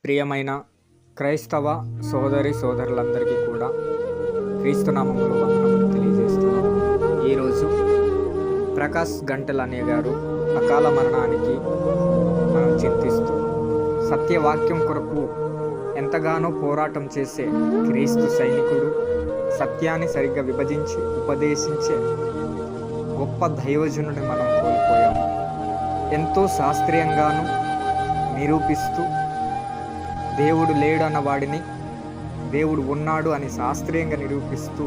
ప్రియమైన క్రైస్తవ సోదరి సోదరులందరికీ కూడా క్రీస్తునామంలో వందనములు తెలియజేస్తున్నాం. ఈరోజు ప్రకాష్ గంటెల్ అనే గారు అకాల మరణానికి మనం చింతిస్తూ సత్యవాక్యం కొరకు ఎంతగానో పోరాటం చేసే క్రీస్తు సైనికుడు, సత్యాన్ని సరిగ్గా విభజించి ఉపదేశించే గొప్ప దైవజనుడిని మనం కోల్పోయాము. ఎంతో శాస్త్రీయంగాను నిరూపిస్తూ దేవుడు లేడు అన్న వాడిని దేవుడు ఉన్నాడు అని శాస్త్రీయంగా నిరూపిస్తూ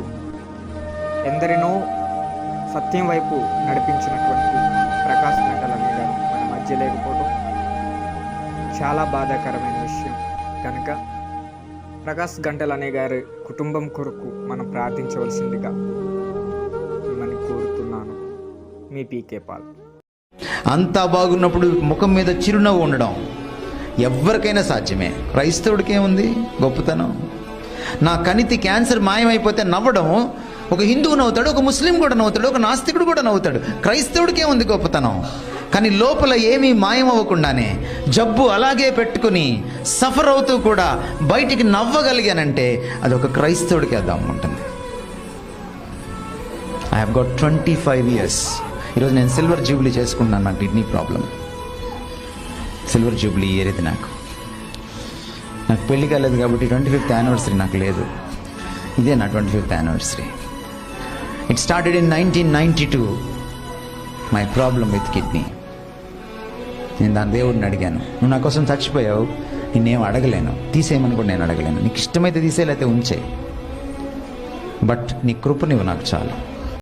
ఎందరినో సత్యం వైపు నడిపించినటువంటి ప్రకాష్ గంటెల్ అనే గారు మన మధ్య లేకపోవడం చాలా బాధాకరమైన విషయం. కనుక ప్రకాష్ గంటెల్ అనే గారి కుటుంబం కొరకు మనం ప్రార్థించవలసిందిగా మిమ్మల్ని కోరుతున్నాను. మీ పీకే పాల్. అంతా బాగున్నప్పుడు ముఖం మీద చిరునవ్వు ఉండడం ఎవరికైనా సాధ్యమే. క్రైస్తవుడికి ఏముంది గొప్పతనం? నా కణితి క్యాన్సర్ మాయమైపోతే నవ్వడం ఒక హిందువు నవ్వుతాడు, ఒక ముస్లిం కూడా నవ్వుతాడు, ఒక నాస్తికుడు కూడా నవ్వుతాడు. క్రైస్తవుడికి ఏముంది గొప్పతనం? కానీ లోపల ఏమీ మాయమవ్వకుండానే జబ్బు అలాగే పెట్టుకుని సఫర్ అవుతూ కూడా బయటికి నవ్వగలిగానంటే అది ఒక క్రైస్తవుడికి అర్థం ఉంటుంది. I have got 25 years. ఈరోజు నేను సిల్వర్ జూబ్లీ చేసుకున్నాను. నా kidney problem silver Jubilee year ఇది. నాకు పెళ్లి కాలేదు కాబట్టి 25th anniversary నాకు లేదు. ఇదే నా 25th anniversary. It started in 1992. My problem with kidney. నేను దాని దేవుడిని అడిగాను, నువ్వు నా కోసం చచ్చిపోయావు, నిన్నేం అడగలేను, తీసేయమని కూడా నేను అడగలేను. నీకు ఇష్టమైతే తీసేయలేకపోతే ఉంచే, బట్ నీ కృప నువ్వు నాకు చాలు.